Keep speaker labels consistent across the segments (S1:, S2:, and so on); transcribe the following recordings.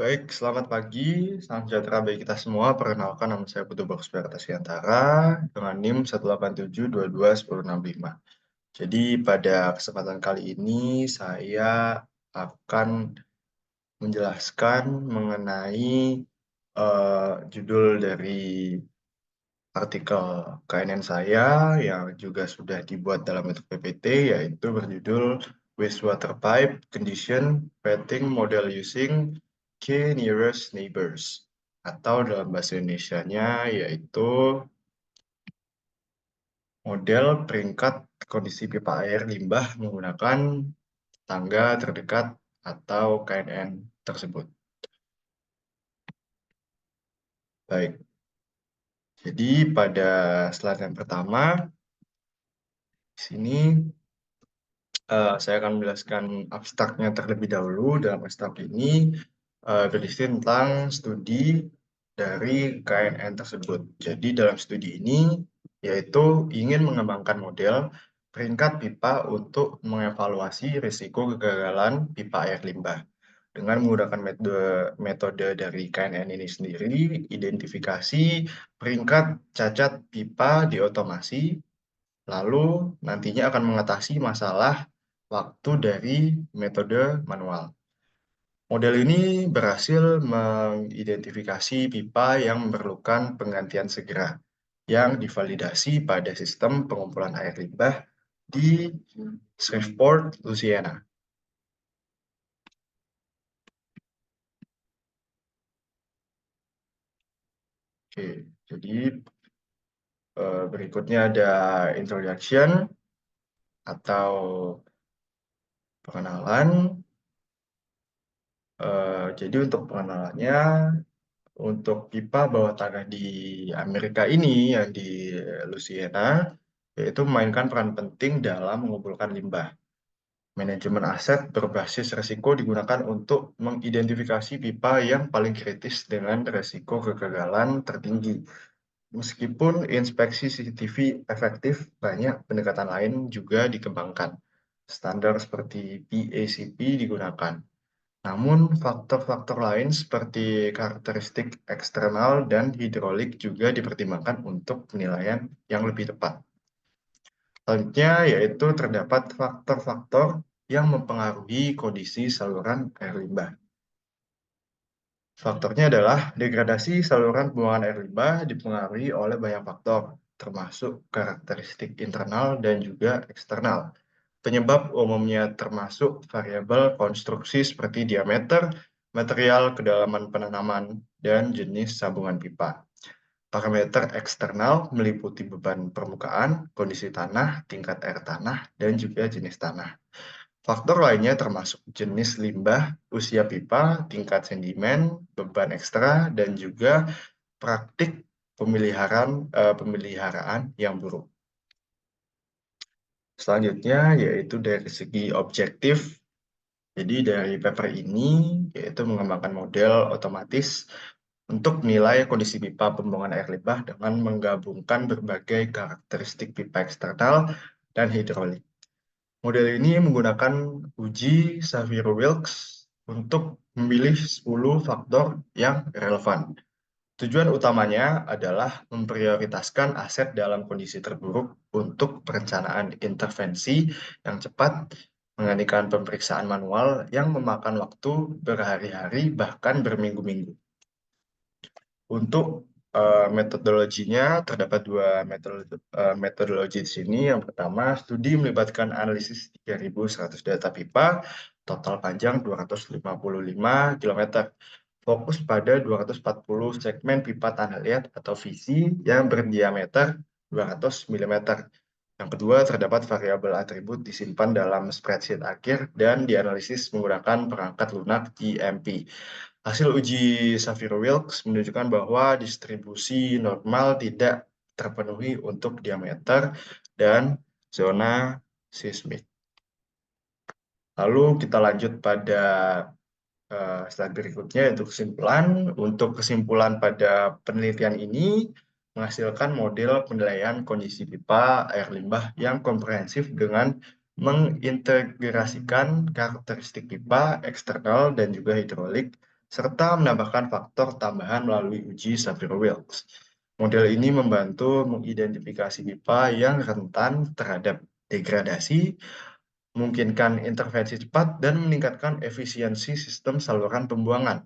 S1: Baik, selamat pagi. Salam sejahtera bagi kita semua. Perkenalkan, nama saya Putu Bagus Siantara dengan NIM 187221065. Jadi pada kesempatan kali ini saya akan menjelaskan mengenai judul dari artikel KNN saya yang juga sudah dibuat dalam bentuk PPT, yaitu berjudul Wastewater Pipe Condition Rating Model Using K Nearest Neighbors, atau dalam bahasa Indonesianya yaitu model peringkat kondisi pipa air limbah menggunakan tangga terdekat atau KNN tersebut. Baik, jadi pada slide yang pertama, di sini saya akan menjelaskan abstraknya terlebih dahulu. Dalam abstrak ini berisi tentang studi dari KNN tersebut. Jadi dalam studi ini yaitu ingin mengembangkan model peringkat pipa untuk mengevaluasi risiko kegagalan pipa air limbah. Dengan menggunakan metode dari KNN ini sendiri, identifikasi peringkat cacat pipa di otomasi, lalu nantinya akan mengatasi masalah waktu dari metode manual. Model ini berhasil mengidentifikasi pipa yang memerlukan penggantian segera yang divalidasi pada sistem pengumpulan air limbah di Shreveport, Louisiana. Oke, jadi berikutnya ada introduction atau pengenalan. Jadi untuk pengenalannya, untuk pipa bawah tanah di Amerika ini yang di Louisiana, yaitu memainkan peran penting dalam mengumpulkan limbah. Manajemen aset berbasis risiko digunakan untuk mengidentifikasi pipa yang paling kritis dengan risiko kegagalan tertinggi. Meskipun inspeksi CCTV efektif, banyak pendekatan lain juga dikembangkan. Standar seperti PACP digunakan. Namun, faktor-faktor lain seperti karakteristik eksternal dan hidrolik juga dipertimbangkan untuk penilaian yang lebih tepat. Selanjutnya, yaitu terdapat faktor-faktor yang mempengaruhi kondisi saluran air limbah. Faktornya adalah degradasi saluran pembuangan air limbah dipengaruhi oleh banyak faktor, termasuk karakteristik internal dan juga eksternal. Penyebab umumnya termasuk variabel konstruksi seperti diameter, material kedalaman penanaman, dan jenis sambungan pipa. Parameter eksternal meliputi beban permukaan, kondisi tanah, tingkat air tanah, dan juga jenis tanah. Faktor lainnya termasuk jenis limbah, usia pipa, tingkat sedimen, beban ekstra, dan juga praktik pemeliharaan yang buruk. Selanjutnya yaitu dari segi objektif. Jadi dari paper ini yaitu mengembangkan model otomatis untuk menilai kondisi pipa pembuangan air limbah dengan menggabungkan berbagai karakteristik pipa eksternal dan hidrolik. Model ini menggunakan uji Saviro-Wilks untuk memilih 10 faktor yang relevan. Tujuan utamanya adalah memprioritaskan aset dalam kondisi terburuk untuk perencanaan intervensi yang cepat, menggantikan pemeriksaan manual yang memakan waktu berhari-hari bahkan berminggu-minggu. Untuk metodologinya terdapat dua metodologi di sini. Yang pertama, studi melibatkan analisis 3.100 data pipa, total panjang 255 km. Fokus pada 240 segmen pipa tanah liat atau VC yang berdiameter 200 mm. Yang kedua, terdapat variabel atribut disimpan dalam spreadsheet akhir dan dianalisis menggunakan perangkat lunak EMP. Hasil uji Saviro-Wilks menunjukkan bahwa distribusi normal tidak terpenuhi untuk diameter dan zona seismik. Lalu kita lanjut pada slide berikutnya, yaitu kesimpulan. Untuk kesimpulan pada penelitian ini menghasilkan model penilaian kondisi pipa air limbah yang komprehensif dengan mengintegrasikan karakteristik pipa eksternal dan juga hidrolik serta menambahkan faktor tambahan melalui uji Shapiro-Wilks. Model ini membantu mengidentifikasi pipa yang rentan terhadap degradasi, memungkinkan intervensi cepat, dan meningkatkan efisiensi sistem saluran pembuangan.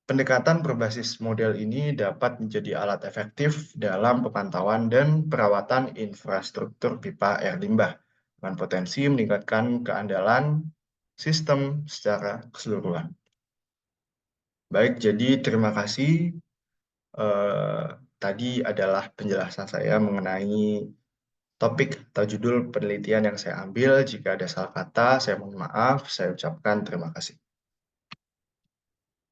S1: Pendekatan berbasis model ini dapat menjadi alat efektif dalam pemantauan dan perawatan infrastruktur pipa air limbah, dengan potensi meningkatkan keandalan sistem secara keseluruhan. Baik, jadi terima kasih. Eh, Tadi adalah penjelasan saya mengenai topik atau judul penelitian yang saya ambil. Jika ada salah kata, saya mohon maaf. Saya ucapkan terima kasih.